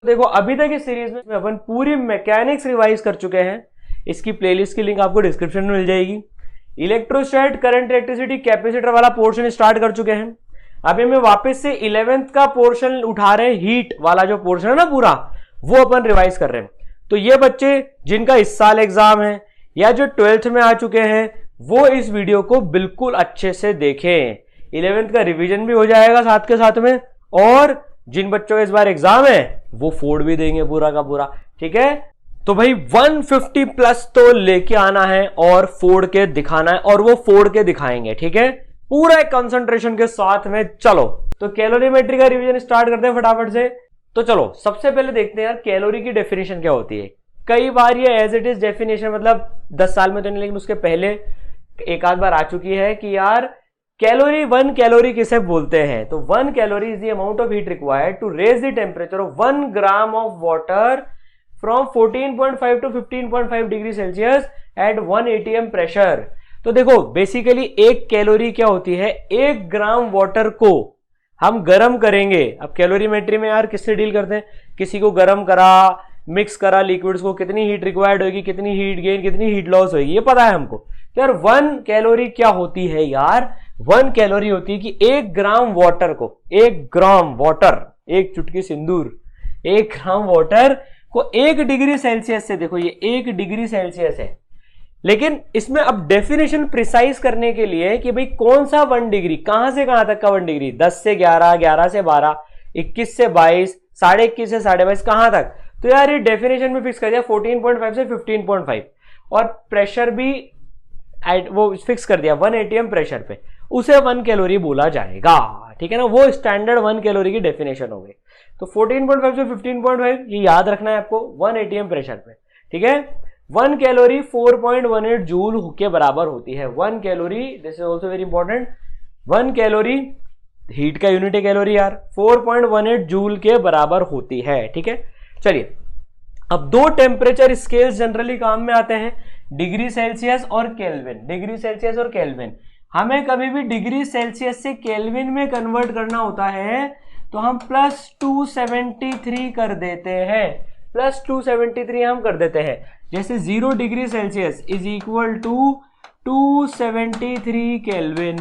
देखो अभी तक इस सीरीज में अपन पूरी मैकेनिक्स रिवाइज कर चुके हैं। इसकी प्लेलिस्ट की लिंक आपको डिस्क्रिप्शन में मिल जाएगी। इलेक्ट्रोस्टैट, करंट, इलेक्ट्रिसिटी, कैपेसिटर वाला पोर्शन स्टार्ट कर चुके हैं। अभी हमें वापस से 11th का पोर्शन उठा रहे हैं, हीट वाला जो पोर्शन है ना पूरा, वो अपन रिवाइज कर रहे हैं। तो ये बच्चे जिनका इस साल एग्जाम है या जो 12th में आ चुके हैं वो इस वीडियो को बिल्कुल अच्छे से देखें। 11th का रिवीजन भी हो जाएगा साथ के साथ में, और जिन बच्चों का इस बार एग्जाम है वो फोड़ भी देंगे पूरा का पूरा। ठीक है, तो भाई 150 प्लस तो लेके आना है और फोड़ के दिखाना है, और वो फोड़ के दिखाएंगे। ठीक है, पूरा एक कंसंट्रेशन के साथ में। चलो तो कैलोरीमेट्री का रिवीजन स्टार्ट करते हैं फटाफट से। तो चलो सबसे पहले देखते हैं यार कैलोरी की डेफिनेशन क्या होती है। कई बार ये एज इट इज डेफिनेशन मतलब 10 साल में तो नहीं, लेकिन उसके पहले एक आध बार आ चुकी है कि यार कैलोरी, 1 कैलोरी किसे बोलते हैं। तो 1 calorie is the amount of heat required to raise the temperature of 1 gram of water from 14.5 to 15.5 degree Celsius at 1 atm pressure. तो देखो बेसिकली 1 कैलोरी क्या होती है, 1 ग्राम वाटर को हम गर्म करेंगे। अब कैलोरीमेट्री में यार किससे डील करते हैं, किसी को गर्म करा, मिक्स करा लिक्विड्स को, कितनी हीट रिक्वायर्ड होगी, कितनी हीट गेन, कितनी हीट लॉस होगी, ये पता है हमको। तो यार 1 कैलोरी क्या होती है यार, 1 कैलोरी होती है कि 1 ग्राम वाटर को, 1 ग्राम वाटर, एक चुटकी सिंदूर, 1 ग्राम वाटर को 1 डिग्री सेल्सियस से, देखो ये 1 डिग्री सेल्सियस है, लेकिन इसमें अब डेफिनेशन प्रिसाइज करने के लिए कि भाई कौन सा 1 डिग्री, कहां से कहां तक का 1 डिग्री, 10 से 11, 11 से 12, 21 से 22, 21.5 से 22.5, कहां तक। तो यार ये डेफिनेशन में फिक्स कर दिया 14.5 से 15.5, और प्रेशर भी वो फिक्स कर दिया 1 atm प्रेशर पे, उसे 1 कैलोरी बोला जाएगा। ठीक है ना, वो स्टैंडर्ड 1 कैलोरी की डेफिनेशन हो गई। तो 14.5 से 15.5 ये याद रखना है आपको 1 atm प्रेशर पे। ठीक है, 1 कैलोरी 4.18 जूल के बराबर होती है। 1 calorie, this is also very important, 1 calorie heat का यूनिट है कैलोरी यार, 4.18 जूल के बराबर होती है। ठीक है, चलिए अब 2 टेम्परेचर स्केल्स जनरली काम में आते हैं, डिग्री सेल्सियस और केल्विन। डिग्री सेल्सियस और केल्विन, हमें कभी भी डिग्री सेल्सियस से केल्विन में कन्वर्ट करना होता है तो हम +273 कर देते हैं, +273 हम कर देते हैं। जैसे 0 degree Celsius is equal to 273 kelvin,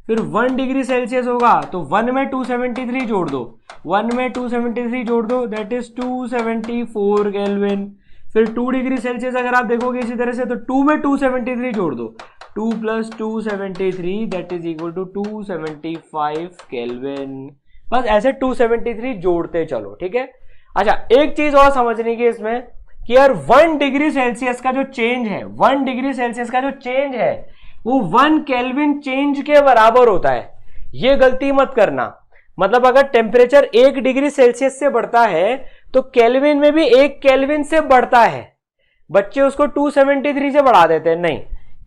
फिर 1 डिग्री सेल्सियस होगा तो 1 में 273 जोड़ दो, 1 में 273 जोड़ दो, दैट इज 274 केल्विन। फिर 2 डिग्री सेल्सियस अगर आप देखोगे इसी तरह से तो 2 में 273 जोड़ दो, 2 + 273 that is equal to 275 kelvin. बस ऐसे 273 जोड़ते चलो। ठीक है, अच्छा एक चीज और समझने की इसमें कि यार 1 डिग्री सेल्सियस का जो चेंज है, 1 डिग्री सेल्सियस का जो चेंज है वो 1 केल्विन चेंज के बराबर होता है। ये गलती मत करना, मतलब अगर टेम्परेचर 1 डिग्री सेल्सियस से बढ़ता है तो केल्विन में भी 1 केल्विन से बढ़ता है। बच्चे उसको 273 से बढ़ा देते हैं, नहीं,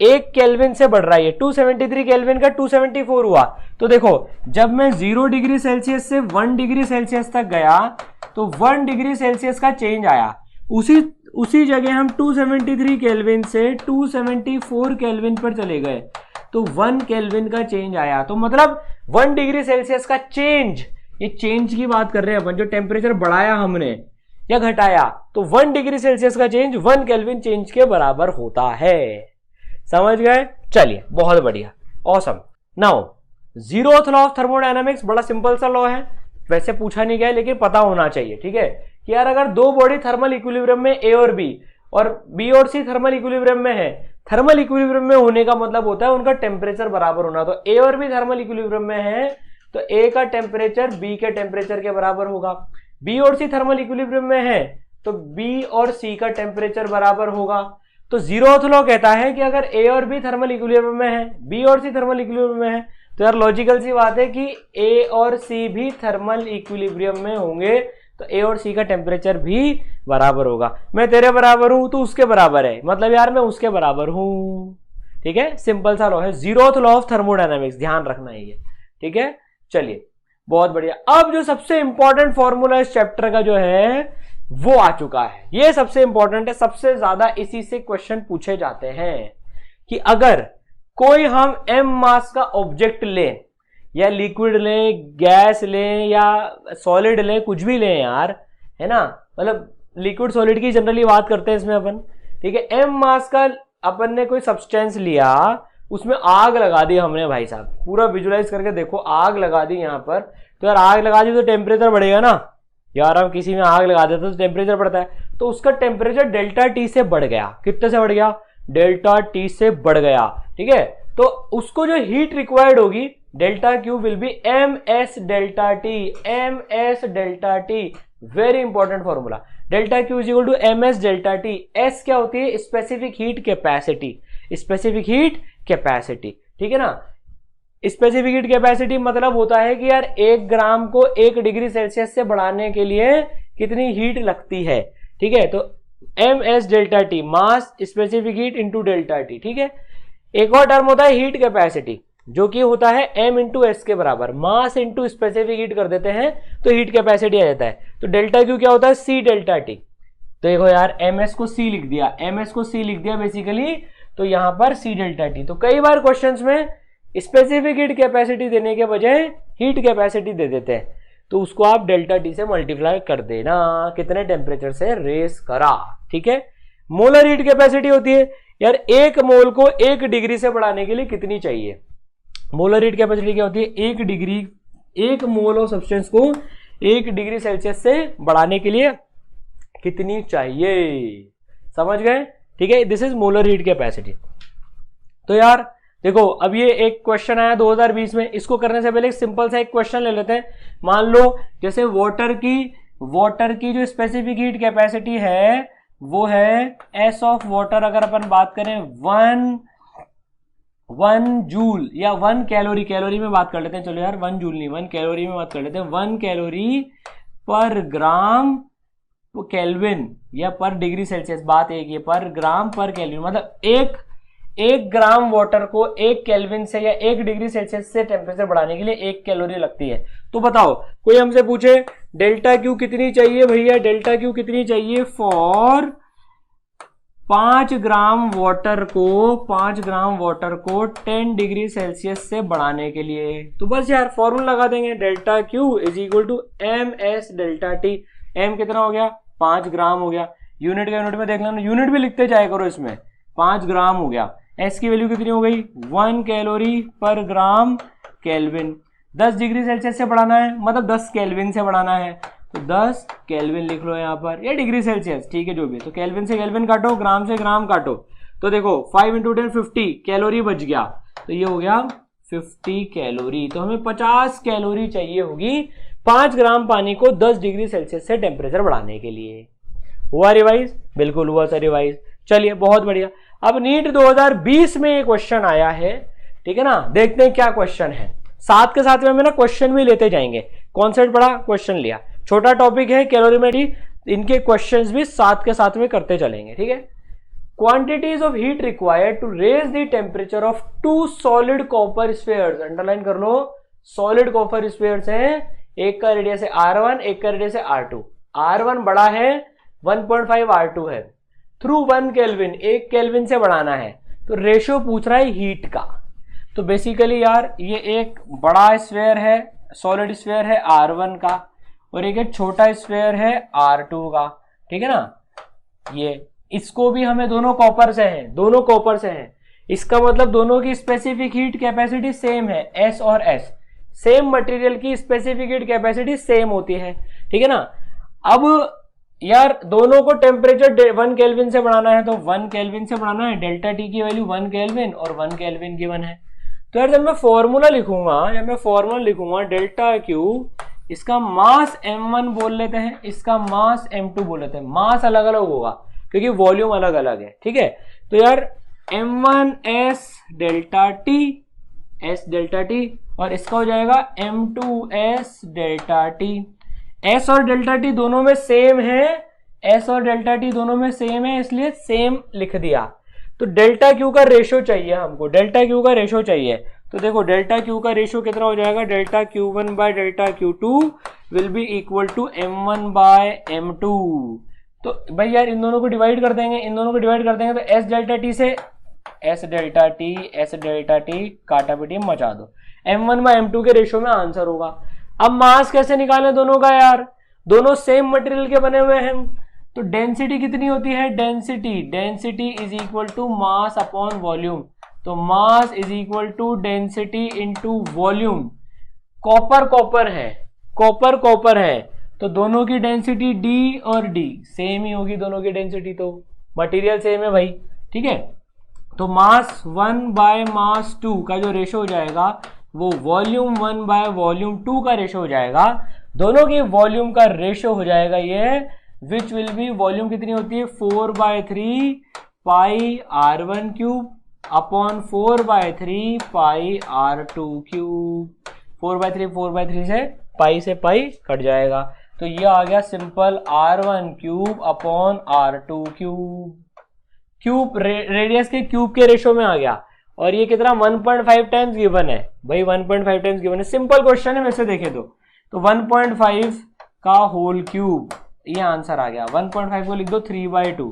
1 केल्विन से बढ़ रहा है। 273 केल्विन का 274 हुआ। तो देखो जब मैं 0 डिग्री सेल्सियस से 1 डिग्री सेल्सियस तक गया तो 1 डिग्री सेल्सियस का चेंज आया, उसी जगह हम 273 केल्विन से 274 केल्विन पर चले गए तो 1 केल्विन का चेंज आया। तो मतलब 1 डिग्री सेल्सियस का चेंज, ये चेंज की बात कर रहे हैं अपन, जो टेम्परेचर बढ़ाया हमने या घटाया, तो 1 डिग्री सेल्सियस का चेंज 1 केल्विन चेंज के बराबर होता है। समझ गए, चलिए बहुत बढ़िया, awesome. Now 0th law of thermodynamics बड़ा सिंपल सा लॉ है, वैसे पूछा नहीं गया लेकिन पता होना चाहिए। ठीक है, कि यार अगर 2 बॉडी थर्मल इक्विलिब्रियम में A और B, और B और C थर्मल इक्विलिब्रियम में है, थर्मल इक्विलिब्रियम में होने का मतलब होता है उनका टेम्परेचर बराबर होना। तो A और B थर्मल इक्विलिब्रियम में है तो A का टेम्परेचर B के टेम्परेचर के बराबर होगा। B और C थर्मल इक्विलिब्रियम में है तो B और C का टेम्परेचर बराबर होगा। तो 0th लॉ कहता है कि अगर A और B थर्मल इक्विलिब्रियम में है, B और C थर्मल इक्विलिब्रियम में है, तो यार लॉजिकल सी बात है कि A और C भी थर्मल इक्विलिब्रियम में होंगे तो A और C का टेम्परेचर भी बराबर होगा। मैं तेरे बराबर हूं तो उसके बराबर है, मतलब यार मैं उसके बराबर हूं। ठीक है, सिंपल सा लॉ है, 0th लॉ ऑफ थर्मोडायनामिक्स, ध्यान रखना है ये। ठीक है, चलिए बहुत बढ़िया। अब जो सबसे इंपॉर्टेंट फॉर्मूला इस चैप्टर का जो है वो आ चुका है, ये सबसे इंपॉर्टेंट है, सबसे ज्यादा इसी से क्वेश्चन पूछे जाते हैं कि अगर कोई हम m मास का ऑब्जेक्ट लें या लिक्विड लें, गैस लें या सॉलिड लें, कुछ भी लें यार, है ना, मतलब लिक्विड सॉलिड की जनरली बात करते हैं इसमें अपन, ठीक है। m मास का अपन ने कोई सब्सटेंस लिया, उसमें आग लगा दी हमने भाई साहब, पूरा विजुलाइज करके देखो, आग लगा दी यहाँ पर, तो यार आग लगा दी तो टेम्परेचर बढ़ेगा ना यार, हम किसी में आग लगा देते तो टेम्परेचर बढ़ता है, तो उसका टेम्परेचर डेल्टा टी से बढ़ गया, कितने से बढ़ गया, डेल्टा टी से बढ़ गया, ठीक है। तो उसको जो हीट रिक्वायर्ड होगी delta Q will be M S delta T, M S delta T, very important formula, delta Q is equal to M S delta T. S क्या होती है, specific heat capacity, specific heat capacity, ठीक है ना। Specific heat capacity मतलब होता है कि यार 1 ग्राम को 1 डिग्री सेल्सियस से बढ़ाने के लिए कितनी हीट लगती है, ठीक है। तो M S delta T, mass specific heat into delta T, ठीक है। एक और टर्म होता है हीट कैपेसिटी, जो कि होता है m इंटू एस के बराबर, मास इंटू स्पेसिफिक हीट कर देते हैं तो हीट कैपेसिटी आ जाता है। तो डेल्टा क्यू क्या होता है, c डेल्टा टी। तो देखो यार ms को c लिख दिया, ms को c लिख दिया बेसिकली, तो यहां पर c डेल्टा टी। तो कई बार क्वेश्चंस में स्पेसिफिक हीट कैपेसिटी देने के बजाय हीट कैपेसिटी दे देते हैं, तो उसको आप डेल्टा टी से मल्टीप्लाई कर देना, कितने टेम्परेचर से रेस करा, ठीक है। मोलर हीट कैपेसिटी होती है यार 1 मोल को 1 डिग्री से बढ़ाने के लिए कितनी चाहिए, मोलर हीट कैपेसिटी क्या होती है, 1 डिग्री, 1 मोल ऑफ सब्सटेंस को 1 डिग्री सेल्सियस से बढ़ाने के लिए कितनी चाहिए, समझ गए, ठीक है। This is molar heat capacity. तो यार देखो अब ये एक क्वेश्चन आया 2020 में, इसको करने से पहले एक सिंपल सा एक क्वेश्चन ले लेते हैं। मान लो जैसे वाटर की जो स्पेसिफिक हीट कैपेसिटी है वो है एस ऑफ वाटर, अगर अपन बात करें 1 जूल या 1 कैलोरी, कैलोरी में बात कर लेते हैं, चलो यार 1 जूल नहीं 1 कैलोरी में बात कर लेते हैं, 1 कैलोरी पर ग्राम केल्विन या पर डिग्री सेल्सियस, बात एक है पर ग्राम पर केल्विन, मतलब एक ग्राम वाटर को 1 केल्विन से या 1 डिग्री सेल्सियस से टेम्परेचर बढ़ाने के लिए 1 कैलोरी लगती है। तो बताओ कोई हमसे पूछे डेल्टा क्यू कितनी चाहिए भैया, डेल्टा क्यू कितनी चाहिए फॉर 5 ग्राम वाटर को 10 डिग्री सेल्सियस से बढ़ाने के लिए, तो बस यार फॉर्मूला लगा देंगे, delta Q is equal to M S delta T. M कितना हो गया, 5 ग्राम हो गया, यूनिट का यूनिट में देख लेना, यूनिट भी लिखते जाए करो इसमें, 5 ग्राम हो गया। एस की वैल्यू कितनी हो गई, 1 कैलोरी पर ग्राम केल्विन। 10 डिग्री सेल्सियस से बढ़ाना है, मतलब 10 केल्विन से बढ़ाना है, तो 10 केल्विन लिख लो यहाँ पर, या डिग्री सेल्सियस, ठीक है जो भी। तो केल्विन से केल्विन काटो, ग्राम से ग्राम काटो, तो देखो 5 इंटू 10 50 कैलोरी बच गया, तो ये हो गया 50 कैलोरी। तो हमें 50 कैलोरी चाहिए होगी 5 ग्राम पानी को 10 डिग्री सेल्सियस से टेम्परेचर बढ़ाने के लिए। हुआ रिवाइज, बिल्कुल हुआ सर रिवाइज, चलिए बहुत बढ़िया। अब नीट 2020 में एक क्वेश्चन आया है, ठीक है ना, देखते हैं क्या क्वेश्चन है, साथ के साथ में हमें ना क्वेश्चन भी लेते जाएंगे, कॉन्सेप्ट बड़ा क्वेश्चन लिया, छोटा टॉपिक है कैलोरीमेट्री, इनके क्वेश्चंस भी साथ के साथ में करते चलेंगे, ठीक है। Quantities of heat required to raise the temperature of 2 solid copper spheres, underline कर लो, सॉलिड कॉपर स्फीयर्स हैं, एक का रेडियस है R1, एक का रेडियस है R2, R1 बड़ा है 1.5, R2 है, थ्रू 1 केल्विन, 1 केल्विन से बढ़ाना है, तो रेशियो पूछ रहा है हीट का। तो बेसिकली यार ये एक बड़ा स्फीयर है, सॉलिड स्फीयर है R1 का, और एक छोटा स्फीयर है R2 का, ठीक है ना। ये इसको भी हमें दोनों कॉपर से हैं, इसका मतलब दोनों की स्पेसिफिक हीट कैपेसिटी सेम है, S और S, सेम मटेरियल की स्पेसिफिक हीट कैपेसिटी सेम होती है, ठीक है ना। अब यार दोनों को टेम्परेचर 1 केल्विन से बढ़ाना है, तो 1 केल्विन से बढ़ाना है, डेल्टा टी की वैल्यू 1 केल्विन और 1 केल्विन गिवन है। तो यार जब मैं फॉर्मूला लिखूंगा डेल्टा क्यू, इसका मास m1 बोल लेते हैं, इसका मास m2 बोल लेते हैं, मास अलग अलग होगा क्योंकि वॉल्यूम अलग अलग है, ठीक है। तो यार m1 s डेल्टा टी और इसका हो जाएगा m2 s delta T. s और डेल्टा टी दोनों में सेम है, इसलिए सेम लिख दिया। तो डेल्टा क्यू का रेशियो चाहिए हमको, तो देखो डेल्टा क्यू का रेशियो कितना हो जाएगा, delta Q1 by delta Q2 will be equal to m1 by m2। तो भाई यार इन दोनों को डिवाइड कर देंगे, तो s डेल्टा टी काटा पीटी मचा दो, m1 बाय m2 के रेशियो में आंसर होगा। अब मास कैसे निकालें दोनों का यार, दोनों सेम मटेरियल के बने हुए हैं, तो डेंसिटी कितनी होती है, density is equal to mass upon volume, तो mass is equal to density into volume. Copper है तो दोनों की डेंसिटी D और D सेम ही होगी, दोनों की डेंसिटी, तो मटेरियल सेम है भाई, ठीक है। तो मास 1 बाय मास 2 का जो रेशो हो जाएगा वो वॉल्यूम 1 बाय वॉल्यूम 2 का रेशो हो जाएगा, दोनों की वॉल्यूम का रेशो हो जाएगा ये, विच विल बी, वॉल्यूम कितनी होती है 4/3 पाई R1 क्यूब अपॉन 4/3 पाई R2 क्यूब। 4/3 से पाई कट जाएगा, तो ये आ गया simple R1 cube upon R2 cube radius के क्यूब के रेशो में आ गया, और ये कितना 1.5 टाइम्स गिवन है भाई, 1.5 टाइम्स गिवन है, सिंपल क्वेश्चन है वैसे देखे तो 1.5 का होल क्यूब, ये आंसर आ गया। 1.5 को लिख दो 3/2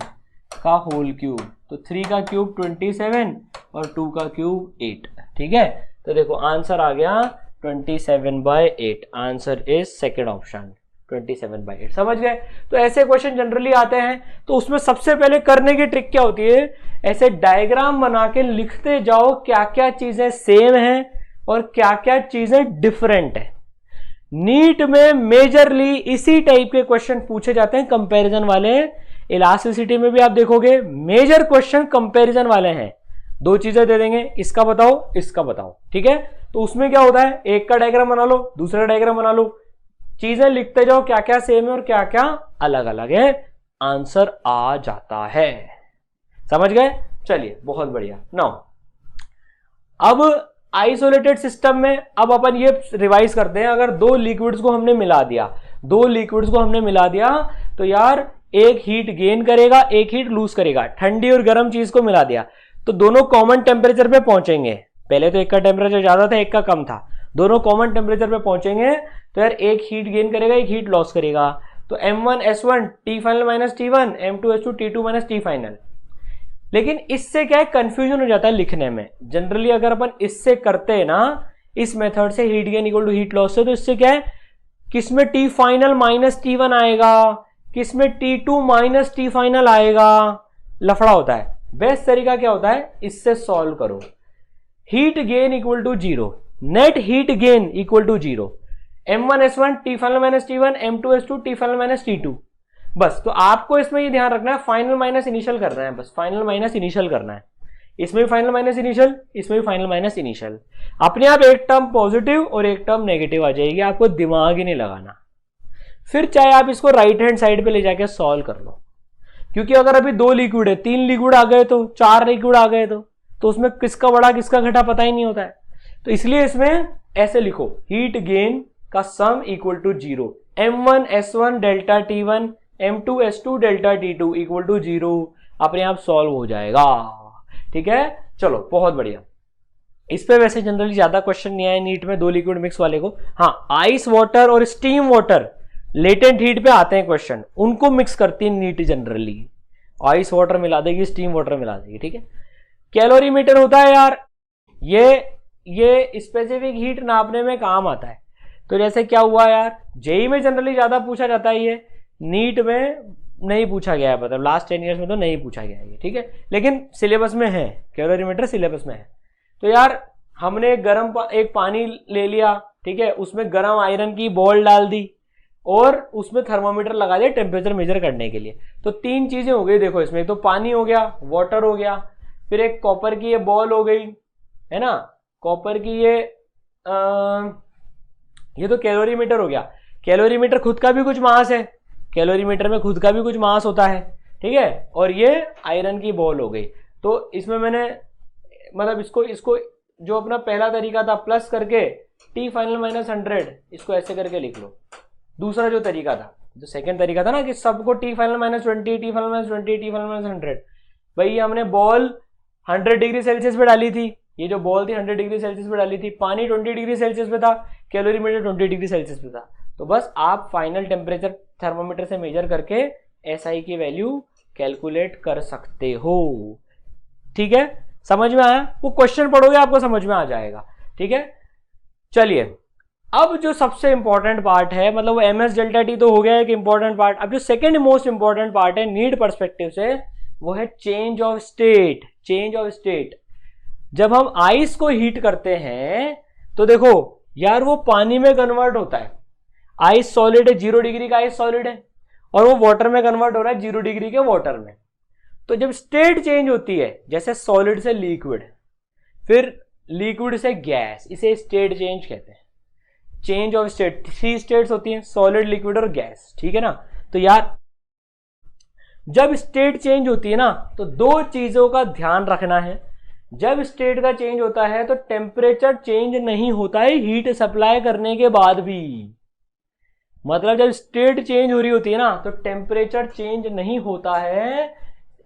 का होल क्यूब, तो 3 का क्यूब 27 और 2 का क्यूब 8, ठीक है। तो देखो आंसर आ गया 27/8, आंसर इज सेकेंड ऑप्शन 27/8, समझ गए। तो ऐसे क्वेश्चन जनरली आते हैं, तो उसमें सबसे पहले करने की ट्रिक क्या होती है, ऐसे डायग्राम बना के लिखते जाओ क्या क्या चीजें सेम हैं और क्या क्या चीजें डिफरेंट है। नीट में मेजरली इसी टाइप के क्वेश्चन पूछे जाते हैं, कंपैरिजन वाले। इलास्टिसिटी में भी आप देखोगे मेजर क्वेश्चन कंपैरिजन वाले हैं, दो चीजें दे देंगे, इसका बताओ इसका बताओ, ठीक है। तो उसमें क्या होता है, एक का डायग्राम बना लो, दूसरा डायग्राम बना लो, चीजें लिखते जाओ क्या क्या सेम है और क्या क्या अलग अलग है, आंसर आ जाता है, समझ गए। चलिए बहुत बढ़िया। नाउ अब आइसोलेटेड सिस्टम में अब अपन ये रिवाइज करते हैं, अगर दो लिक्विड्स को हमने मिला दिया तो यार एक हीट गेन करेगा एक हीट लूज करेगा, ठंडी और गर्म चीज को मिला दिया तो दोनों कॉमन टेम्परेचर पे पहुंचेंगे। पहले तो एक का टेम्परेचर ज्यादा था एक का कम था, दोनों कॉमन टेम्परेचर पे पहुंचेंगे तो यार एक हीट गेन करेगा एक हीट लॉस करेगा, तो M1S1 T final minus T1, M2S2 T2 minus T final. लेकिन इससे क्या है, कंफ्यूजन हो जाता है लिखने में। जनरली अगर अपन इससे करते हैं ना, इस मेथड से heat gain equal to heat loss से, तो इससे क्या है, किसमें T फाइनल माइनस T1 आएगा, किसमें T2 माइनस T फाइनल आएगा, लफड़ा होता है। बेस्ट तरीका क्या होता है, इससे सॉल्व करो, heat gain equal to 0, net heat gain equal to 0, M1S1 T final minus T1, M2S2 T final minus T2। बस तो आपको इसमें ये ध्यान रखना है, फाइनल माइनस इनिशियल करना है, बस फाइनल माइनस इनिशियल करना है, इसमें भी फाइनल माइनस इनिशियल, इसमें भी फाइनल माइनस इनिशियल। अपने आप एक टर्म पॉजिटिव और एक टर्म नेगेटिव आ जाएगी, आपको दिमाग ही नहीं लगाना। फिर चाहे आप इसको राइट हैंड साइड पे ले जाके सॉल्व कर लो, क्योंकि अगर अभी 2 लिक्विड है, 3 लिक्विड आ गए तो 4 लिक्विड आ गए तो उसमें किसका बड़ा किसका घटा पता ही नहीं होता है। तो इसलिए इसमें ऐसे लिखो, हीट गेन का sum equal to 0, M1S1 delta T1 M2S2 delta T2 equal to 0, अपने आप सॉल्व हो जाएगा, ठीक है। चलो बहुत बढ़िया। इस पे वैसे जनरली ज्यादा क्वेश्चन नहीं आए नीट में, 2 लिक्विड मिक्स वाले को। हाँ, आइस वाटर और स्टीम वाटर लेटेंट हीट पे आते हैं क्वेश्चन, उनको मिक्स करती है नीट जनरली, आइस वाटर मिला देगी स्टीम वाटर मिला देगी, ठीक है। कैलोरीमीटर होता है यार, ये स्पेसिफिक हीट नापने में काम आता है। तो जैसे क्या हुआ यार, जेई में जनरली ज्यादा पूछा जाता है, ये नीट में नहीं पूछा गया है, मतलब लास्ट 10 ईयर्स में तो नहीं पूछा गया है ये, ठीक है। लेकिन सिलेबस में है, कैलोरीमीटर सिलेबस में है। तो यार हमने एक पानी ले लिया, ठीक है, उसमें गर्म आयरन की बॉल डाल दी और उसमें थर्मोमीटर लगा दिया टेम्परेचर मेजर करने के लिए। तो 3 चीजें हो गई देखो इसमें, तो पानी हो गया, वाटर हो गया, फिर एक कॉपर की ये बॉल हो गई, है ना, कॉपर की ये तो कैलोरीमीटर हो गया। कैलोरीमीटर खुद का भी कुछ मास है, कैलोरीमीटर में खुद का भी कुछ मास होता है, ठीक है। और ये आयरन की बॉल हो गई। तो इसमें मैंने मतलब इसको जो अपना पहला तरीका था प्लस करके T फाइनल माइनस 100, इसको ऐसे करके लिख लो। दूसरा जो तरीका था, जो सेकंड तरीका था ना कि सबको T final minus 20, T final minus 20, T final minus 100, भाई हमने बॉल 100 डिग्री सेल्सियस पे डाली थी, ये जो बॉल थी 100 डिग्री सेल्सियस पे डाली थी, पानी 20 डिग्री सेल्सियस पे था, कैलोरीमीटर 20 डिग्री सेल्सियस पे था। तो बस आप फाइनल टेम्परेचर थर्मोमीटर से मेजर करके SI की वैल्यू कैलकुलेट कर सकते हो, ठीक है। समझ में आया, वो क्वेश्चन पढ़ोगे आपको समझ में आ जाएगा, ठीक है। चलिए अब जो सबसे इंपॉर्टेंट पार्ट है, मतलब वो एमएस डेल्टा टी तो हो गया एक इंपॉर्टेंट पार्ट, अब जो सेकंड मोस्ट इंपॉर्टेंट पार्ट है नीड पर्सपेक्टिव से, वो है change of state. Change of state, जब हम आइस को हीट करते हैं तो देखो यार वो पानी में कन्वर्ट होता है, आइस सॉलिड है, 0 डिग्री का आइस सॉलिड है, और वो वाटर में कन्वर्ट हो रहा है 0 डिग्री के वाटर में। तो जब स्टेट चेंज होती है, जैसे सॉलिड से लिक्विड, फिर लिक्विड से गैस, इसे स्टेट चेंज कहते हैं। चेंज ऑफ स्टेट 3 स्टेट्स होती हैं, सॉलिड, लिक्विड और गैस, ठीक है ना। तो यार जब स्टेट चेंज होती है ना, तो 2 चीजों का ध्यान रखना है। जब स्टेट का चेंज होता है तो टेम्परेचर चेंज नहीं होता है हीट सप्लाई करने के बाद भी। मतलब जब स्टेट चेंज हो रही होती है ना, तो टेम्परेचर चेंज नहीं होता है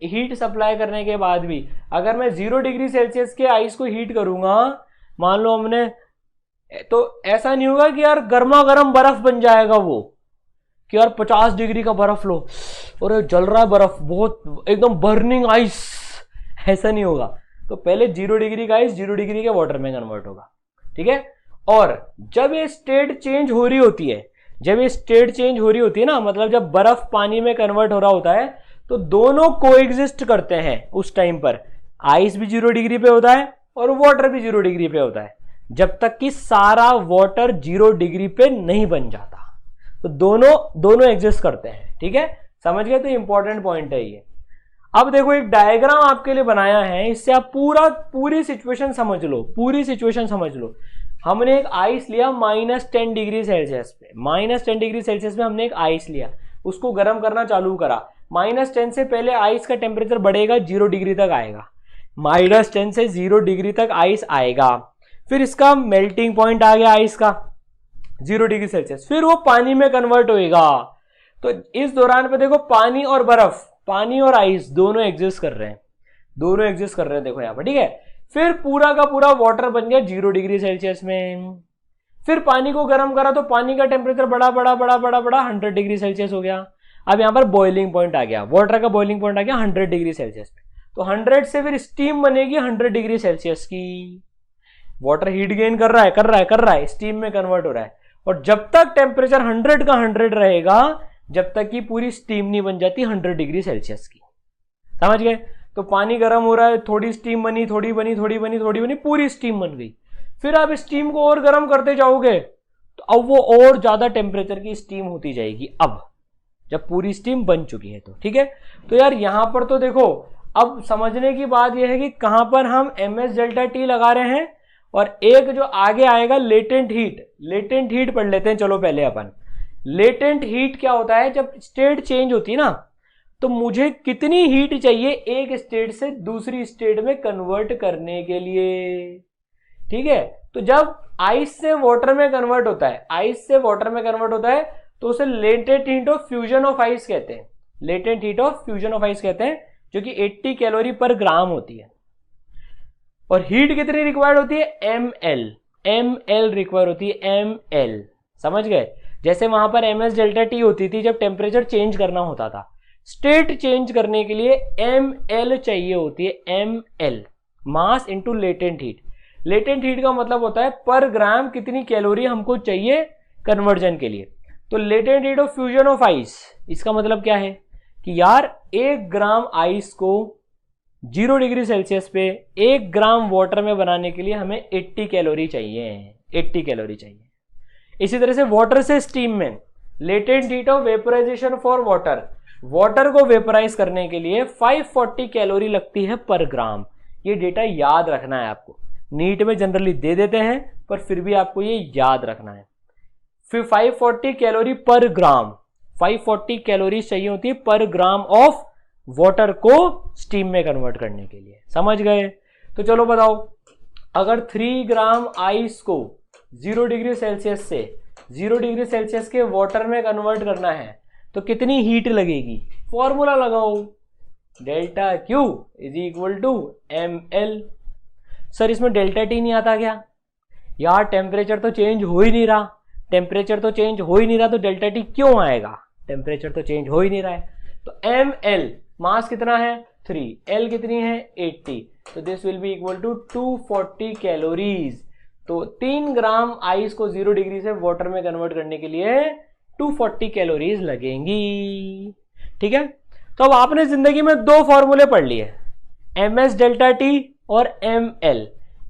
हीट सप्लाई करने के बाद भी। अगर मैं 0 डिग्री सेल्सियस के आइस को हीट करूंगा, मान लो हमने, तो ऐसा नहीं होगा कि यार गर्मा गर्म बर्फ बन जाएगा वो, कि यार 50 डिग्री का बर्फ लो और जल रहा है बर्फ, बहुत एकदम बर्निंग आइस, ऐसा नहीं होगा। तो पहले 0 डिग्री का आइस 0 डिग्री के वाटर में कन्वर्ट होगा, ठीक है। और जब ये स्टेट चेंज हो रही होती है, जब ये स्टेट चेंज हो रही होती है ना, मतलब जब बर्फ पानी में कन्वर्ट हो रहा होता है, तो दोनों कोएग्जिस्ट करते हैं उस टाइम पर। आइस भी 0 डिग्री पे होता है और वाटर भी 0 डिग्री पे होता है, जब तक कि सारा वाटर 0 डिग्री पे नहीं बन जाता। तो दोनों एग्जिस्ट करते हैं, ठीक है, समझ गए। तो इंपॉर्टेंट पॉइंट है ये। अब देखो एक डायग्राम आपके लिए बनाया है, इससे आप पूरी सिचुएशन समझ लो, पूरी सिचुएशन समझ लो। हमने एक आइस लिया -10 डिग्री सेल्सियस पे, -10 डिग्री सेल्सियस में हमने एक आइस लिया, उसको गर्म करना चालू करा। -10 से पहले आइस का टेम्परेचर बढ़ेगा, 0 डिग्री तक आएगा। -10 से 0 डिग्री तक आइस आएगा, फिर इसका मेल्टिंग पॉइंट आ गया आइस का 0 डिग्री सेल्सियस, फिर वो पानी में कन्वर्ट होएगा। तो इस दौरान पे देखो पानी और बर्फ, पानी और आइस दोनों एग्जिस्ट कर रहे हैं, दोनों एग्जिस्ट कर रहे हैं, देखो यहां पर, ठीक है। फिर पूरा का पूरा वाटर बन गया 0 डिग्री सेल्सियस में, फिर पानी को गर्म करा तो पानी का टेम्परेचर बड़ा 100 डिग्री सेल्सियस हो गया। अब यहां पर बॉइलिंग पॉइंट आ गया, वाटर का बॉइलिंग पॉइंट आ गया 100 डिग्री सेल्सियस पे। तो 100 से फिर स्टीम बनेगी 100 डिग्री सेल्सियस की। वाटर हीट गेन कर रहा है, स्टीम में कन्वर्ट हो रहा है। और जब तक टेम्परेचर 100 का 100 रहेगा, जब तक कि पूरी स्टीम नहीं बन जाती 100 डिग्री सेल्सियस की, समझ गए। तो पानी गर्म हो रहा है, थोड़ी स्टीम बनी, थोड़ी बनी, पूरी स्टीम बन गई। फिर आप स्टीम को और गर्म करते जाओगे तो अब वो और ज्यादा टेम्परेचर की स्टीम होती जाएगी, अब जब पूरी स्टीम बन चुकी है तो, ठीक है। तो यार यहां पर तो देखो, अब समझने की बात यह है कि कहां पर हम ms डेल्टा टी लगा रहे हैं, और एक जो आगे आएगा लेटेंट हीट, लेटेंट हीट पढ़ लेते हैं चलो पहले अपन। लेटेंट हीट क्या होता है, जब स्टेट चेंज होती है ना, तो मुझे कितनी हीट चाहिए एक स्टेट से दूसरी स्टेट में कन्वर्ट करने के लिए, ठीक है। तो जब आइस से वाटर में कन्वर्ट होता है, आइस से वाटर में कन्वर्ट होता है, तो उसे latent heat of fusion of ice कहते हैं, latent heat of fusion of ice कहते हैं, जो कि 80 कैलोरी पर ग्राम होती है। और हीट कितनी रिक्वायर्ड होती है, ml रिक्वायर होती है, ml, समझ गए। जैसे वहां पर ms डेल्टा टी होती थी जब टेम्परेचर चेंज करना होता था, स्टेट चेंज करने के लिए ml चाहिए होती है, ml, mass into latent heat. Latent heat का मतलब होता है पर ग्राम कितनी कैलोरी हमको चाहिए कन्वर्जन के लिए। तो latent heat of fusion of ice, इसका मतलब क्या है कि यार 1 ग्राम आइस को 0 डिग्री सेल्सियस पे 1 ग्राम वाटर में बनाने के लिए हमें 80 कैलोरी चाहिए, 80 कैलोरी चाहिए। इसी तरह से वाटर से स्टीम में latent heat of vaporisation for water, water को वेपोराइज करने के लिए 540 कैलोरी लगती है पर ग्राम। ये डेटा याद रखना है आपको, नीट में जनरली दे देते हैं पर फिर भी आपको ये याद रखना है। फिर 540 कैलोरी पर ग्राम, 540 कैलोरी चाहिए होती है पर ग्राम ऑफ वाटर को स्टीम में कन्वर्ट करने के लिए, समझ गए। तो चलो बताओ, अगर 3 ग्राम आइस को 0 डिग्री सेल्सियस से 0 डिग्री सेल्सियस के वाटर में कन्वर्ट करना है तो कितनी हीट लगेगी, फॉर्मूला लगाओ, delta Q is equal to ml। Sir इसमें डेल्टा टी नहीं आता क्या, यार टेम्परेचर तो चेंज हो ही नहीं रहा, टेम्परेचर तो चेंज हो ही नहीं रहा, तो डेल्टा टी क्यों आएगा, टेम्परेचर तो चेंज हो ही नहीं रहा है। तो ml, मास कितना है 3, l कितनी है 80, तो this will be equal to 240 calories. तो 3 ग्राम आइस को 0 डिग्री से वाटर में कन्वर्ट करने के लिए 240 कैलोरीज लगेंगी। ठीक है, तो अब आपने जिंदगी में 2 फॉर्मूले पढ़ लिए, ms डेल्टा टी और ml,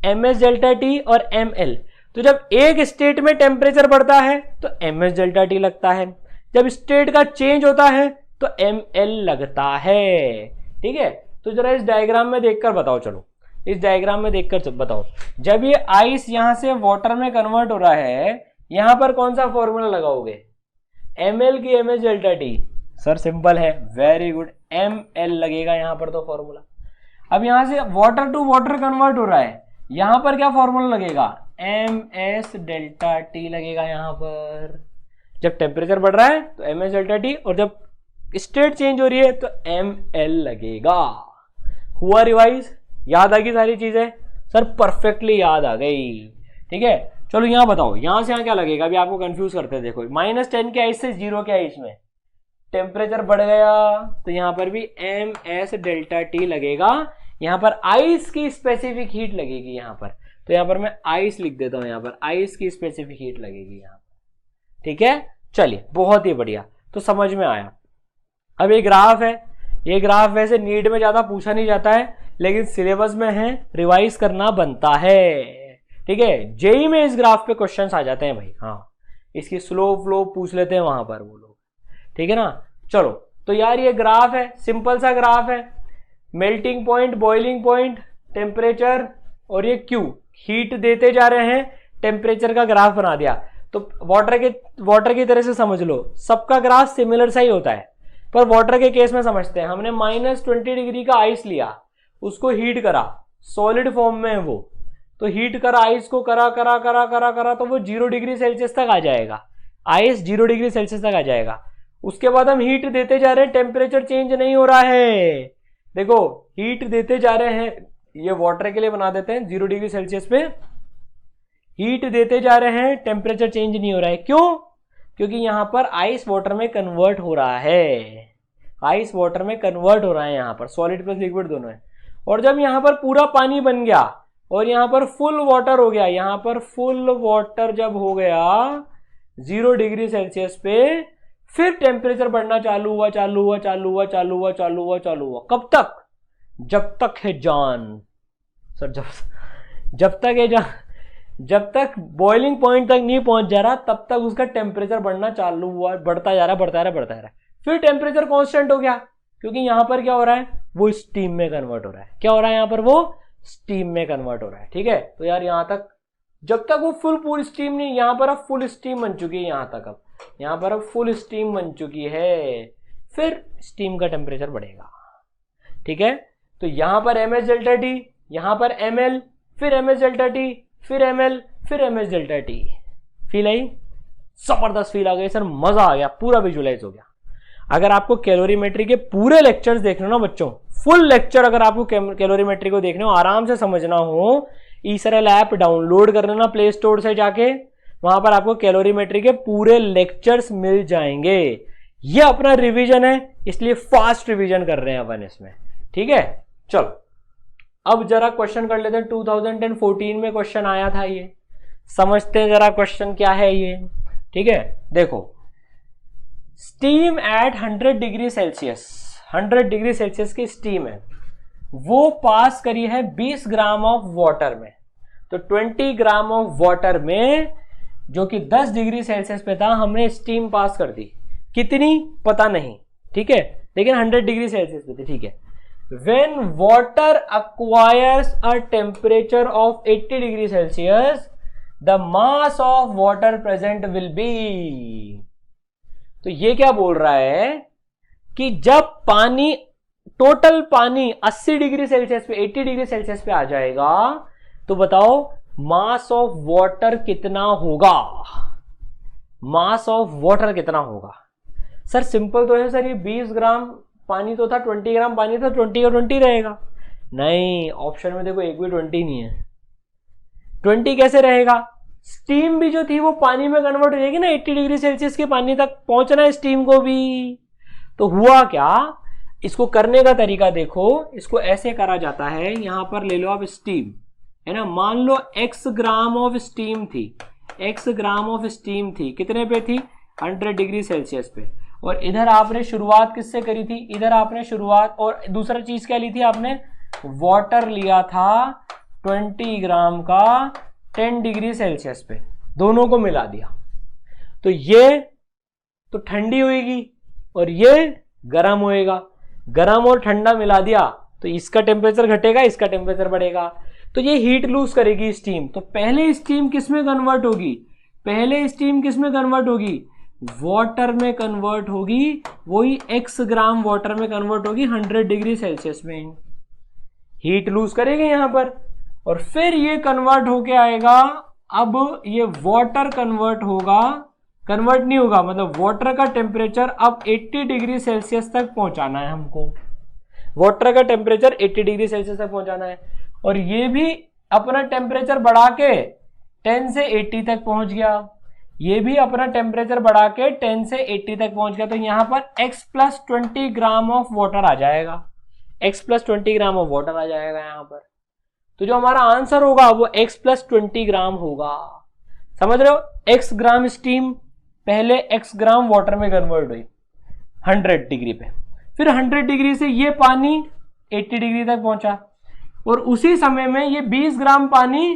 ms डेल्टा टी और ml। तो जब एक स्टेट में टेम्परेचर बढ़ता है तो ms डेल्टा टी लगता है, जब स्टेट का चेंज होता है तो ml लगता है। ठीक है, तो जरा इस डायग्राम में देखकर बताओ, चलो इस डायग्राम में देखकर बताओ, जब ये आइस यहां से वाटर में कन्वर्ट हो रहा है, यहां पर कौन सा फॉर्मूला लगाओगे, ml की ms delta T? Sir simple है, वेरी गुड, ml लगेगा यहां पर तो फॉर्मूला। अब यहां से वाटर टू वाटर कन्वर्ट हो रहा है, यहां पर क्या फॉर्मूला लगेगा, ms डेल्टा टी लगेगा यहां पर। जब टेम्परेचर बढ़ रहा है तो ms डेल्टा टी, और जब स्टेट चेंज हो रही है तो ml लगेगा। हुआ रिवाइज? याद आ गई सारी चीजें? सर परफेक्टली याद आ गई। ठीक है, चलो यहां बताओ, यहां से यहां क्या लगेगा, अभी आपको कंफ्यूज करते हैं। देखो -10 के आइस से 0 के आइस में टेम्परेचर बढ़ गया, तो यहां पर भी ms डेल्टा टी लगेगा। यहां पर आइस की स्पेसिफिक हीट लगेगी यहां पर, तो यहां पर मैं आइस लिख देता हूं, यहां पर आइस की स्पेसिफिक हीट लगेगी यहां पर। ठीक है, चलिए बहुत ही बढ़िया, तो समझ में आया। अब ये ग्राफ है, ये ग्राफ वैसे नीट में ज्यादा पूछा नहीं जाता है, लेकिन सिलेबस में है, रिवाइज करना बनता है। ठीक है, जेई में इस ग्राफ पे क्वेश्चंस आ जाते हैं भाई। हाँ, इसकी स्लो फ्लो पूछ लेते हैं वहां पर वो लोग। ठीक है ना, चलो तो यार ये ग्राफ है, सिंपल सा ग्राफ है, melting point, boiling point, temperature, और ये क्यू, हीट देते जा रहे हैं, टेम्परेचर का ग्राफ बना दिया। तो वाटर की तरह से समझ लो, सबका ग्राफ सिमिलर सा ही होता है, पर वाटर के केस में समझते हैं। हमने -20 डिग्री का आइस लिया, उसको हीट करा, सॉलिड फॉर्म में है वो, तो हीट करा आइस को, करा तो वो 0 डिग्री सेल्सियस तक आ जाएगा, आइस 0 डिग्री सेल्सियस तक आ जाएगा। उसके बाद हम हीट देते जा रहे हैं, टेम्परेचर चेंज नहीं हो रहा है। देखो हीट देते जा रहे हैं, ये वाटर के लिए बना देते हैं, 0 डिग्री सेल्सियस पे हीट देते जा रहे हैं, टेम्परेचर चेंज नहीं हो रहा है। क्यों? क्योंकि यहां पर आइस वाटर में कन्वर्ट हो रहा है, आइस वाटर में कन्वर्ट हो रहा है यहां पर, सॉलिड प्लस लिक्विड दोनों है। और जब यहां पर पूरा पानी बन गया और यहां पर फुल वाटर हो गया, यहां पर फुल वाटर जब हो गया 0 डिग्री सेल्सियस पे, फिर टेम्परेचर बढ़ना चालू हुआ। कब तक? जब तक है जान। सर जब तक बॉइलिंग पॉइंट तक नहीं पहुंच जा रहा, तब तक उसका टेम्परेचर बढ़ना चालू हुआ, बढ़ता जा रहा। फिर टेम्परेचर कांस्टेंट हो गया, क्योंकि यहां पर क्या हो रहा है, वो स्टीम में कन्वर्ट हो रहा है। क्या हो रहा है यहां पर, वो स्टीम में कन्वर्ट हो रहा है। ठीक है, तो यार यहां तक जब तक वो फुल स्टीम नहीं, यहां पर अब फुल स्टीम बन चुकी है, यहां पर अब फुल स्टीम बन चुकी है, फिर स्टीम का टेम्परेचर बढ़ेगा। ठीक है, तो यहां पर ms डेल्टा टी, यहां पर ml, फिर ms डेल्टा टी, फिर ml, फिर ms delta T. Feel I? जबरदस्त फील आ गई सर, मजा आ गया, पूरा विजुअलाइज हो गया। अगर आपको कैलोरीमेट्री के पूरे लेक्चर्स देखने हो ना बच्चों, फुल लेक्चर अगर आपको कैलोरीमेट्री को देखने हो, आराम से समझना हो, ईसरल ऐप डाउनलोड कर लेना प्ले स्टोर से जाके, वहां पर आपको कैलोरीमेट्री के पूरे लेक्चर्स मिल जाएंगे। ये अपना रिवीजन है, इसलिए फास्ट रिवीजन कर रहे हैं अपन इसमें। ठीक है, चलो अब जरा क्वेश्चन कर लेते हैं। 2014 में क्वेश्चन आया था, ये समझते हैं जरा क्वेश्चन क्या है ये। ठीक है, देखो, steam eight 100 degree Celsius, 100 degree Celsius की स्टीम है, वो पास करी है 20 ग्राम ऑफ वाटर में। तो 20 ग्राम ऑफ वाटर में, जो कि 10 डिग्री सेल्सियस पे था, हमने स्टीम पास कर दी। कितनी पता नहीं, ठीक है, लेकिन 100 डिग्री सेल्सियस पे थी। ठीक है, when water acquires a temperature of 80 degree Celsius, the mass of water present will be। तो ये क्या बोल रहा है कि जब पानी, टोटल पानी 80 डिग्री सेल्सियस पे, 80 डिग्री सेल्सियस पे आ जाएगा, तो बताओ मास ऑफ वाटर कितना होगा, मास ऑफ वाटर कितना होगा। सर सिंपल तो है सर, ये 20 ग्राम पानी तो था, 20 ग्राम पानी था, 20 का 20 रहेगा। नहीं, ऑप्शन में देखो एक भी 20 नहीं है। 20 कैसे रहेगा? स्टीम भी जो थी वो पानी में कन्वर्ट हो जाएगी ना, 80 डिग्री सेल्सियस के पानी तक पहुंचना है स्टीम को भी। तो हुआ क्या, इसको करने का तरीका देखो, इसको ऐसे करा जाता है, यहां पर ले लो आप स्टीम, है ना। मान लो x ग्राम ऑफ स्टीम थी, x ग्राम ऑफ स्टीम थी, कितने पे थी, 100 डिग्री सेल्सियस पे। और इधर आपने शुरुआत किससे करी थी, इधर आपने शुरुआत, और दूसरा चीज क्या ली थी आपने, वाटर लिया था 20 ग्राम का 10 डिग्री सेल्सियस पे, दोनों को मिला दिया। तो ये तो ठंडी होएगी और ये गर्म होएगा, गर्म और ठंडा मिला दिया तो इसका टेम्परेचर घटेगा, इसका टेम्परेचर बढ़ेगा, तो ये हीट लूज करेगी स्टीम। तो पहले स्टीम किस में कन्वर्ट होगी, पहले स्टीम किस में कन्वर्ट होगी, वाटर में कन्वर्ट होगी, वही x ग्राम वाटर में कन्वर्ट होगी 100 डिग्री सेल्सियस में, हीट लूज करेगी यहां पर। और फिर ये कन्वर्ट होके आएगा, अब ये वाटर कन्वर्ट होगा, कन्वर्ट नहीं होगा, मतलब वाटर का टेम्परेचर अब 80 डिग्री सेल्सियस तक पहुंचाना है हमको, वाटर का टेम्परेचर 80 डिग्री सेल्सियस तक पहुंचाना है। और ये भी अपना टेम्परेचर बढ़ा के 10 से 80 तक पहुंच गया, ये भी अपना टेम्परेचर बढ़ा के 10 से 80 तक पहुंच गया। तो यहां पर x plus 20 gram of water आ जाएगा, x plus 20 gram of water आ जाएगा यहां पर। तो जो हमारा आंसर होगा वो x प्लस 20 ग्राम होगा। समझ रहे हो, x ग्राम स्टीम पहले x ग्राम वाटर में कन्वर्ट हुई 100 डिग्री पे, फिर 100 डिग्री से ये पानी 80 डिग्री तक पहुंचा, और उसी समय में ये 20 ग्राम पानी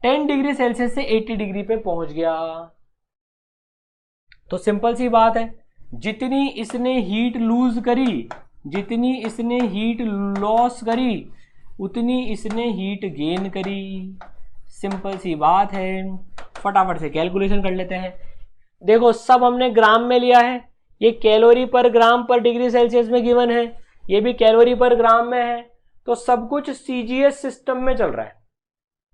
10 डिग्री सेल्सियस से 80 डिग्री पे पहुंच गया। तो सिंपल सी बात है, जितनी इसने हीट लूज करी, जितनी इसने हीट लॉस करी, उतनी इसने हीट गेन करी। सिंपल सी बात है, फटाफट से कैलकुलेशन कर लेते हैं। देखो सब हमने ग्राम में लिया है, ये कैलोरी पर ग्राम पर डिग्री सेल्सियस में गिवन है, ये भी कैलोरी पर ग्राम में है, तो सब कुछ सीजीएस सिस्टम में चल रहा है,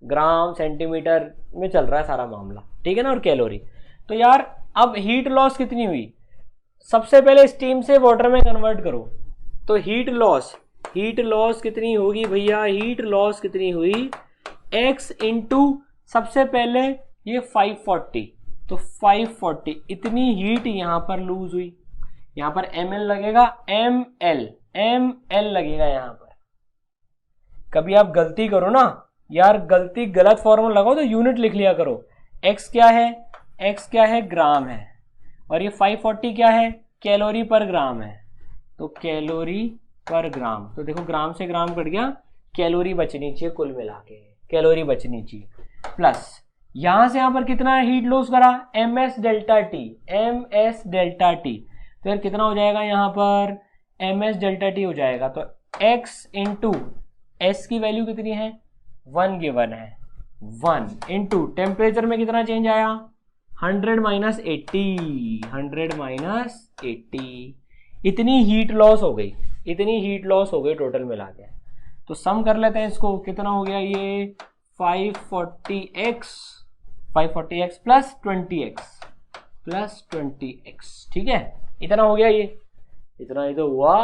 ग्राम सेंटीमीटर में चल रहा है सारा मामला, ठीक है ना। और कैलोरी, तो यार अब हीट लॉस कितनी हुई, सबसे पहले स्टीम से वाटर में कन्वर्ट करो, तो हीट लॉस कितनी होगी भैया, हीट लॉस कितनी हुई, x इंटू सबसे पहले ये 540, तो 540 इतनी हीट यहां पर लूज हुई, यहां पर ml लगेगा, ml लगेगा यहां पर। कभी आप गलती करो ना यार, गलती गलत फॉर्मूला लगाओ तो यूनिट लिख लिया करो, x क्या है ग्राम है, और ये 540 क्या है, कैलोरी पर ग्राम है, तो कैलोरी पर ग्राम, तो देखो ग्राम से ग्राम कट गया, कैलोरी बचनी चाहिए, कुल मिला के कैलोरी बचनी चाहिए, प्लस यहां से यहां पर कितना हीट लॉस करा, ms डेल्टा टी, तो यार कितना हो जाएगा यहां पर, ms डेल्टा टी हो जाएगा, तो x इंटू s की वैल्यू कितनी है, 1 गिवन है, 1 इंटू टेम्परेचर में कितना चेंज आया, 100 माइनस 80, इतनी हीट लॉस हो गई, टोटल मिला के। तो सम कर लेते हैं इसको, कितना हो गया ये 540x प्लस 20x, ठीक है, इतना हो गया, ये इतना ही तो हुआ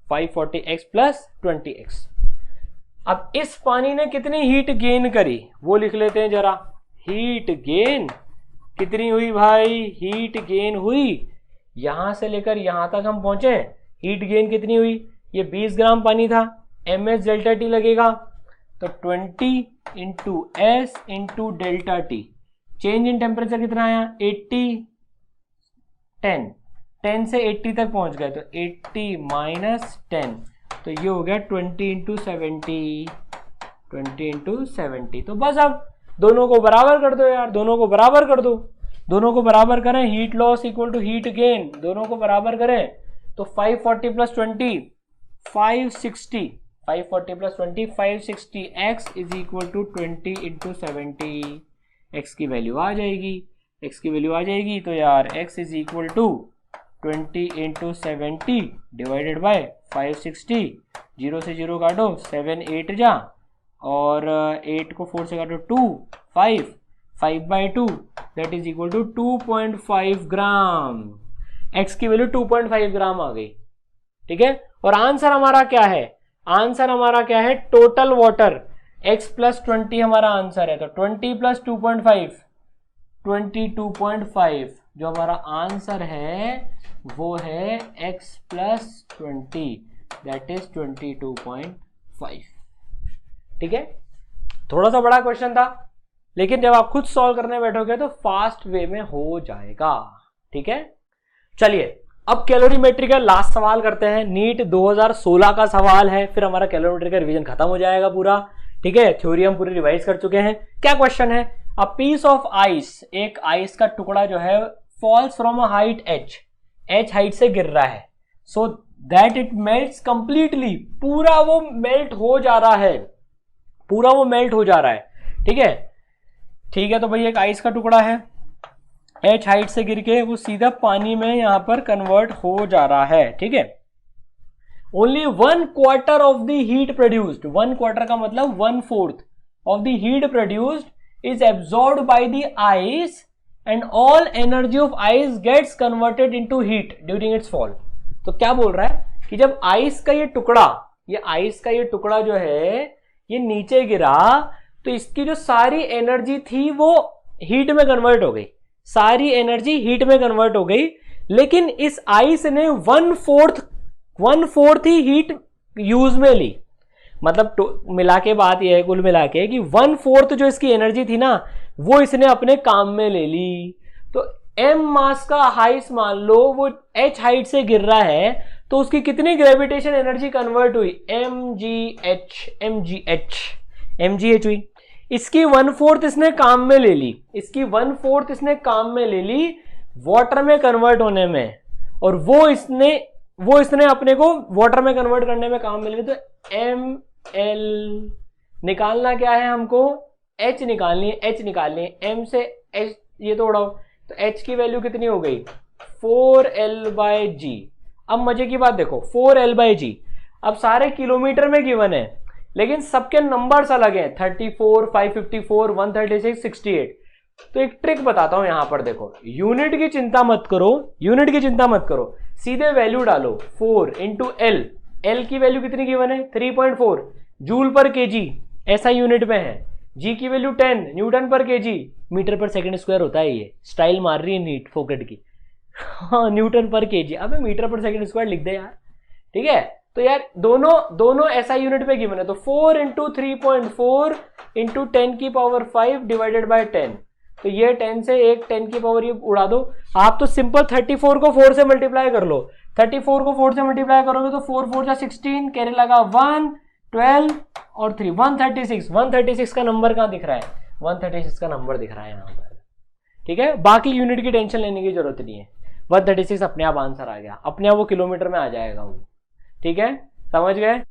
540x प्लस 20x। अब इस पानी ने कितनी हीट गेन करी वो लिख लेते हैं जरा, हीट गेन कितनी हुई भाई, हीट गेन हुई यहां से लेकर यहां तक हम पहुंचे, हीट गेन कितनी हुई, ये 20 ग्राम पानी था, ms डेल्टा टी लगेगा, तो 20 into S into delta T, change in temperature कितना आया, 10 से 80 तक पहुंच गए, तो 80 माइनस 10, तो ये हो गया 20 इंटू 70, तो बस अब दोनों को बराबर कर दो यार, दोनों को बराबर करें, heat loss equal to heat gain, दोनों को बराबर करें, तो 540 plus 20 560, 540 plus 20 560, x is equal to 20 into 70, x की वैल्यू आ जाएगी, तो यार x is equal to 20 into 70 divided by 560, 0 से 0 काटो, 7 8 जा, और 8 को 4 से काटो 2, 5 by 2 that is equal to 2.5 gram, x की वैल्यू 2.5 ग्राम आ गई, ठीक है। और आंसर हमारा क्या है, टोटल वाटर, x प्लस 20 हमारा आंसर है, तो 20 प्लस 2.5 22.5, जो हमारा आंसर है वो है x प्लस 20 दैट इज 22.5, ठीक है। थोड़ा सा बड़ा क्वेश्चन था, लेकिन जब आप खुद सॉल्व करने बैठोगे तो फास्ट वे में हो जाएगा। ठीक है, चलिए अब कैलोरीमेट्री का लास्ट सवाल करते हैं। नीट 2016 का सवाल है, फिर हमारा कैलोरीमेट्री का रिवीजन खत्म हो जाएगा पूरा। ठीक है, थ्योरी हम पूरी रिवाइज कर चुके हैं। क्या क्वेश्चन है? अ पीस ऑफ आइस, एक आइस का टुकड़ा जो है falls from a height h height से गिर रहा है, so that it melts completely, पूरा वो मेल्ट हो जा रहा है, पूरा वो मेल्ट हो जा रहा है। ठीक है, ठीक है, तो भाई एक आइस का टुकड़ा है, h हाइट से गिर के वो सीधा पानी में यहां पर कन्वर्ट हो जा रहा है। ठीक है, only 1/4 of the heat produced, 1/4 का मतलब 1/4 of the heat produced is absorbed by the ice and all energy of ice gets converted into heat during its fall. तो क्या बोल रहा है कि जब आइस का ये टुकड़ा, ये आइस का ये टुकड़ा जो है ये नीचे गिरा, तो इसकी जो सारी एनर्जी थी वो हीट में कन्वर्ट हो गई, सारी एनर्जी हीट में कन्वर्ट हो गई। लेकिन इस आइस ने 1/4 ही हीट यूज में ली। मतलब मिला के बात यह है कुल मिला के कि 1/4 जो इसकी एनर्जी थी ना वो इसने अपने काम में ले ली। तो m मास का आइस मान लो वो h हाइट से गिर रहा है, तो उसकी कितनी ग्रेविटेशन एनर्जी कन्वर्ट हुई? mgh हुई। इसकी 1/4 इसने काम में ले ली, इसकी 1/4 इसने काम में ले ली वाटर में कन्वर्ट होने में, और वो इसने अपने को वाटर में कन्वर्ट करने में काम में ले ली। तो ml निकालना क्या है हमको? h निकालनी है, m से h ये तो उड़ाओ, तो h की वैल्यू कितनी हो गई? 4l/g। अब मजे की बात देखो, 4l/g अब सारे किलोमीटर में गिवन है, लेकिन सबके नंबर्स अलग हैं, 34, 554, 136, 68। तो एक ट्रिक बताता हूं यहां पर, देखो यूनिट की चिंता मत करो, सीधे वैल्यू डालो 4 इंटू एल। एल की वैल्यू कितनी गिवन है? 3.4 जूल पर केजी, ऐसा यूनिट में है। जी की वैल्यू 10 न्यूटन पर केजी, मीटर पर सेकंड स्क्वायर होता है, ये स्टाइल मार रही है नीट फोकट की। हाँ, न्यूटन पर केजी, अबे मीटर पर सेकंड स्क्वायर लिख दे यार। ठीक है, तो यार दोनों ऐसा यूनिट पे गिवन है, तो 4 इंटू 3.4 इंटू 10 की पावर 5 डिवाइडेड बाय 10। तो ये 10 से एक 10 की पावर ये उड़ा दो। आप तो सिंपल 34 को 4 से मल्टीप्लाई कर लो, 34 को 4 से मल्टीप्लाई करोगे तो 4 4 16, कैरी लगा 1, 12 और 3, 136 का नंबर कहाँ दिख रहा है? 136 का नंबर दिख रहा है यहाँ पर। ठीक है, बाकी यूनिट की टेंशन लेने की जरूरत नहीं है, 136 अपने आप आंसर आ गया, अपने आप वो किलोमीटर में आ जाएगा वो। ठीक है, समझ गए?